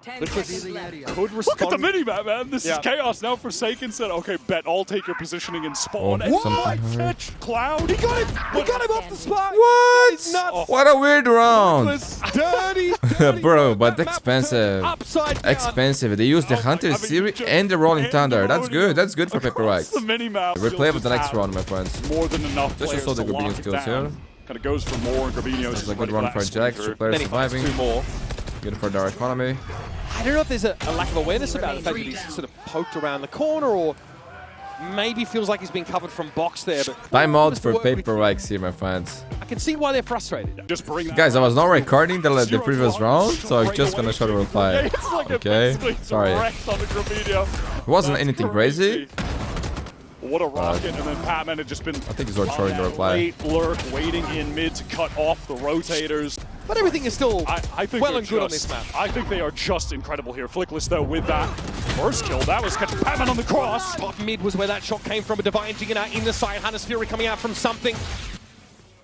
10 Flickless seconds left. could Look at respond. the minimap, man. This Yeah. is chaos. Now Forsaken said, okay, bet I'll take your positioning and spawn. Oh, And something what? hurt. Catch Cloud. He got him! He got him off the spike! What? That is nuts! What a weird round. Dirty, dirty Bro, work. but That map expensive. turned Upside down. Expensive. They used the Oh, Hunter I mean, Series just and the Rolling Thunder. That's pandemonium good. That's good for across PRX. the minimap. Replay with the next round, my friends. More than enough Just players saw the to Grabinho lock it skills down. here. Kind of goes for more, and Grabinho's It's just a good ready run that for swing Jax. through. Two players Then he finds surviving. two more. Good for their economy. I don't know if there's a lack of awareness about the fact that he's sort of poked around the corner or maybe feels like he's been covered from box there. But Timeout Mr. for Work with- PRX here, my friends. I can see why they're frustrated. Just bring that Guys, I was not recording the Zero previous clock, round, push so I'm right just away. gonna show the Yeah, reply. it's like a Okay, basically sorry. direct on the Grabinho. It wasn't That's anything crazy. crazy. What a rocket, and then Patman had just been I think he's already showing the reply. late lurk, waiting in mid to cut off the rotators. But everything is still I think well they're and good on just- this map. I think they are just incredible here. Flickless, though, with that first kill, that was catching Patman on the cross. Top mid was where that shot came from. A Divine Jigana in the side. Hunter's Fury coming out from something.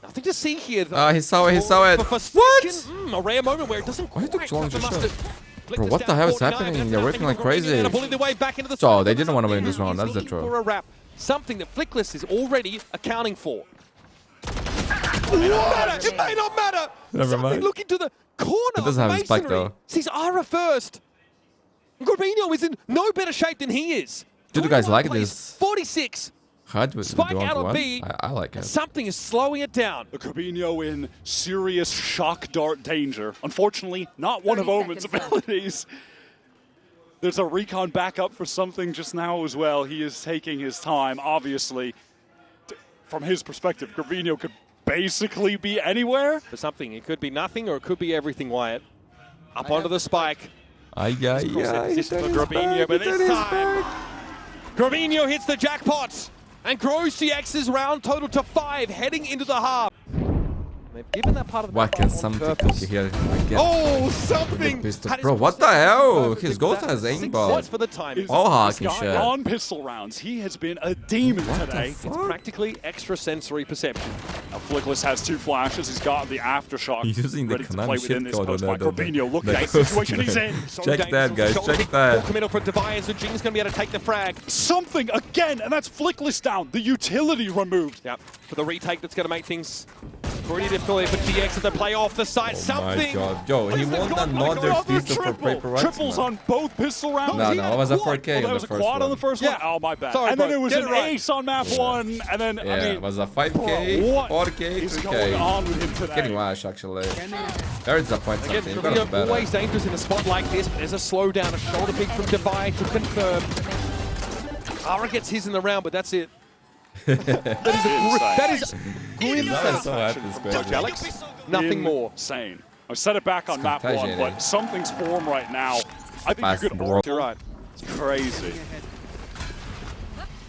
Nothing to see here, though. He saw it, he saw it. For What? a rare moment where it doesn't Why quite took so long cut the to shoot? mustard. Bro, what the hell is happening? They're working like crazy. So, they didn't want to win this round, that's the He's truth. looking for a wrap. Something that Flickless is already accounting for. It may not matter. It may not matter. Never Something mind. looking to the corner. It doesn't of have a spike, masonry. though. Sees Ara first. Grabinho is in no better shape than he is. Do you guys 21 like plays, this? 46. Hard with Spike the out on one. B. I like it. Something is slowing it down. Grabinho in serious shock dart danger. Unfortunately, not one of 30 Omen's seconds left. abilities. There's a recon backup for something just now as well. He is taking his time, obviously. From his perspective, Grabinho could basically be anywhere. For something, it could be nothing or it could be everything, Wyatt. Up onto the spike. Ay, ay, ay. Position for Grabinho, but this time, Grabinho hits the jackpot and grows GX's round total to 5, heading into the half. They've given that part of the What map can on something purpose. cook here again? Oh, something! Pistol. That is Bro, what the hell? perfect His for ghost that. has 6 aimbot. points for the timing. All hawk This and guy shit. on pistol rounds, he has been a demon today. It's practically extrasensory perception. Now, Flickless has 2 flashes. He's got the aftershock He's using the ready to Konami play within shit this code post on by that, Grabinho. Look that at the situation he's in. So Check that, guys. dangerous. Check that. Full committal from Defiance, and Jing's going to be able to take the frag. Something again, and that's Flickless down. The utility removed. Yep. For the retake that's going to make things Pretty difficult for GX to play off the side. Oh my Something. god. Yo, he won another pistol for PRX. Triples on both pistol rounds. No, it was a 4K There on was the a first quad on the one. first one. Oh, my bad. Sorry, and then bro. it was Get an it right. ace on map 1. And then, Yeah, I mean, it was a 5K, what 4K, is going 3K. on with him today? Getting washed, actually. There is a point Again, something. You gotta be always better. dangerous in a spot like this, but there's a slowdown, a shoulder pick from Divide to confirm. Ara gets his in the round, but that's it. That is grim. That is so happy, it's crazy. Alex, nothing more. Insane. I set it back on map 1, contagion, but something's formed right now. I think Fast you could bro. You're right. It's crazy.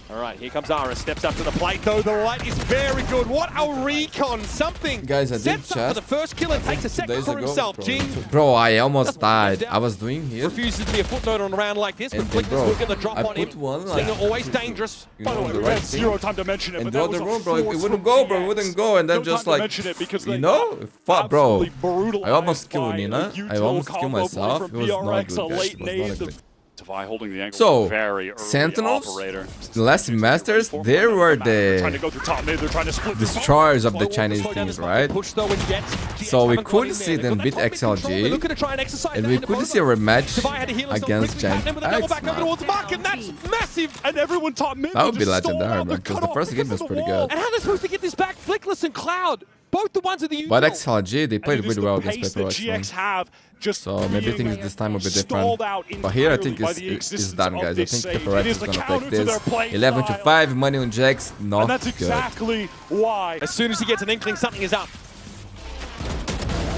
All right, here comes Ara. Steps up to the plate, though. The light is very good. What a recon. Something. Guys, I did sets up for chat the first kill and takes a second days for ago, himself. bro. Jing Bro, I almost died. I was doing here. refuses to be a footnote on a round like this, but And Flick is bro, looking to drop I on him. put one Stinger like always dangerous. you By the know, way, the we right had thing. zero time to mention it, And but the that other was a room, bro, it force wouldn't from go, bro. It GX. wouldn't go, and then No just time to like, mention it because you they know, got fuck, bro. absolutely brutalized I almost killed by Nina. a I almost utilal killed combo play myself. from It was not PRX, good, a guys. late It was nade. not good. Tavai holding the angle. So, very early Sentinels, operator. the last Masters, they were They're trying to the go through top mid. They're trying to split the destroyers of the Well, Chinese slow down teams, this right? push, though, and GX So we haven't got could in see there. them They've got beat that top mid control. They're looking to try and exercise And that we in the could both see a of them. rematch Tavai had to heal himself against quickly, Patman with a double GIANTX, back over man. towards Mark, and that's massive. And everyone top mid. That would they be just stole legendary, out man, because the cutoff first game because was of the pretty wall. good. And how are they supposed to get this back? Flickless and Cloud, both the ones of the usual. But XLG, they played And it is really the well against pace that PRX, man. GX have just So maybe being things this time will be stalled different. out But here I think entirely by it's the it's existence done, of guys. I this think save. PRX It is is the gonna counter take to this. their play 11 to style. 5, money on Jax, not And that's good. exactly why. As soon as he gets an inkling, something is up.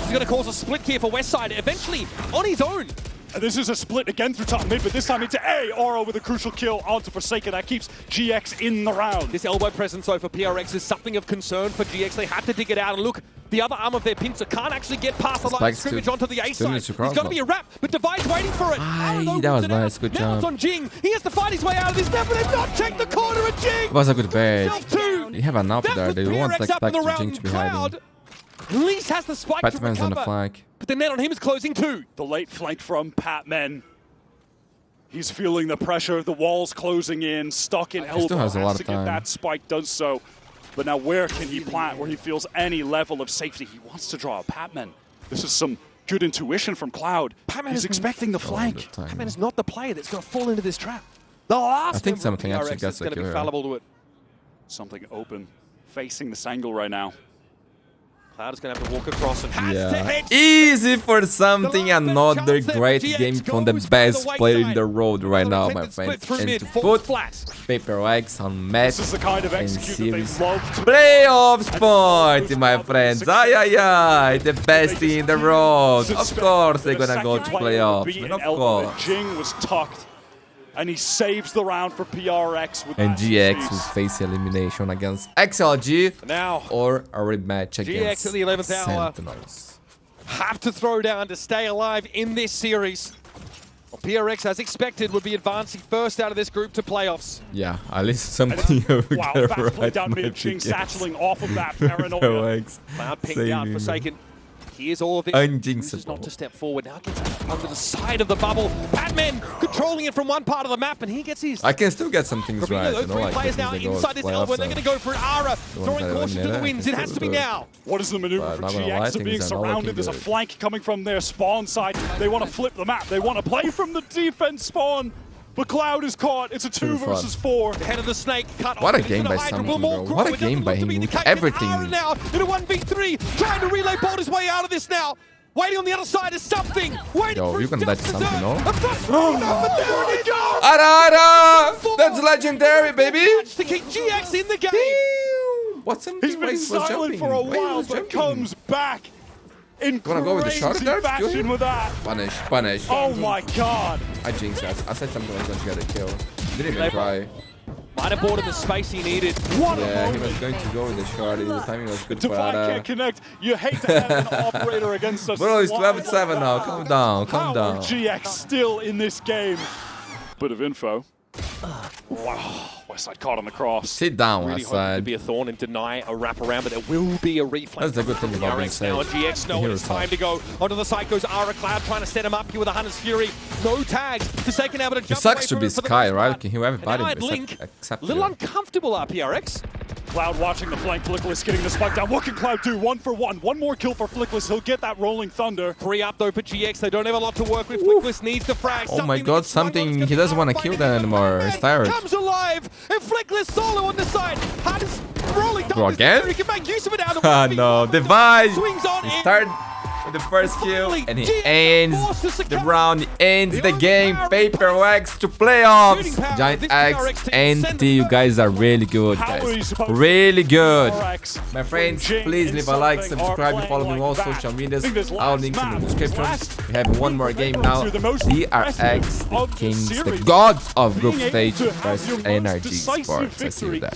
He's going to cause a split here for Westside, eventually on his own. And this is a split again through top mid, but this time into A. Aura with a crucial kill onto Forsaken. That keeps GX in the round. This elbow presence, though, for PRX is something of concern for GX. They have to dig it out, and look, the other arm of their pincer can't actually get past the line of Spikes scrimmage to- onto the A still side. needs to He's cross got to now. be a wrap, but Divide's waiting for it. Aye, Aaron, though, that was rips it out. nice, good Now it's job. on Jing. He has to fight his way out of this map, but they've not checked the corner of Jing. It was a good bait. Himself too. You have an up That there. was They won't PRX up in expect the Jing round. to be Cloud hiding. at least has the spike to Batman's on the recover. flank. But the net on him is closing too. The late flank from Patman. He's feeling the pressure. The wall's closing in. Stuck in elbow. still has a lot to of get time. that spike. Does so. But now where can he plant where he feels any level of safety? He wants to draw a Patman. This is some good intuition from Cloud. Patman He's is expecting the flank. Patman is not the player that's going to fall into this trap. The last I think member of something actually PRX gets is the going to kill be here. fallible to it. Something open. Facing the Sangle right now. Cloud is going to have to walk across and has to Yeah. head. Easy for something. The last Another chance there for great GX game from the goes by the best white player in side. the road right now, my Attempted split friends. through And mid, to falls put flat. PRX on match This is the kind of and execute that series they love to playoffs point, my friends. Ay, ay, ay. The best team in the road. Of course they're gonna go to playoffs, man. Of course. Jing was tucked, and he saves the round for PRX with And that GX success. will face elimination against XLG Now, or a rematch against at the 11th hour. Sentinels. have to throw down to stay alive in this series. Well, PRX, as expected, would be advancing first out of this group to playoffs. Yeah, at least something I would Wow, get fast play right. down my mid, Jing tickets. satcheling off of that paranoia. PRX. Cloud pinged saving out, me. Forsaken. Here's all of this. Unjinxable. Chooses not to step forward. Now gets under the side of the bubble. Batman controlling it from one part of the map, and he gets his. I can still get some things But right, those you know, three like players the now things that go inside this elbow, and they're going to go for it. Ara throwing that caution to the eliminated, winds. I It can has to still be do it. now. What is the maneuver But for not gonna lie, GX? They're things being are not surrounded. looking There's a good. flank coming from their spawn side. They want to flip the map. They want to play from the defense spawn. But Cloud is caught. It's a 2 fun. versus 4. The head of the snake cut What off. a game Into by Hydra. Samson, Will more bro. grow. What a It doesn't game by look to him be the with case. everything. Ara now in a 1v3, trying to relay bolt his way out of this now. Waiting on the other side is something. Waiting Yo, for you his can let just something, dessert. no? A first round, but there it goes. Ara! That's legendary, baby! To keep GX in the game. Damn. What's something? He's been Why he was silent jumping? for a Why he while, was but jumping? comes back in Wanna go with the shark crazy there? Kill fashion him? with that. Punish, punish. Oh my god. I jinxed that. I said something was going to get a kill. Didn't even try. Might have bought him the space he needed. What a Yeah, he was moment. going to go with the shard. The timing was good for Divine Ara. can't connect. You hate to have an operator against us. Bro, it's 12-7 now. Calm down, calm down. GX still in this game. Bit of info. Wow. Westside caught on the cross. Sit down, Really hoping to Aside. be a thorn and deny a wraparound, but there will be a reflex. That's the good thing about being PRX now, and safe. GX know The it's hero's time tough. to go. Onto the side goes Ara. Cloud trying to set him up here with a Hunter's Fury. No tags. Forsaken able to It jump sucks away to from be it for the Sky, most right? part. Can you everybody And now at Link, accept a little you? uncomfortable PRX. Cloud watching the flank. Flickless getting the spike down. What can Cloud do? 1 for 1. One more kill for Flickless. He'll get that rolling thunder. 3 up though for GX. They don't have a lot to work with. Flickless needs to frag. Oh my god, something. He doesn't want to kill them anymore. He's tired. Comes alive. And Flickless solo on the side. Hard is rolling down. Bro, again? He can make use of it out of Ah, no. Device. Swings on He in. started with the first kill, and he ends the round, he ends the game. PRX to playoffs. GIANTX and T, you guys are really good, guys. Really good. My friends, please leave a like, subscribe, and follow me on all social medias. All links in the description. We have one more game now. PRX, the kings, the gods of group stage versus Energy Sports. I see you there.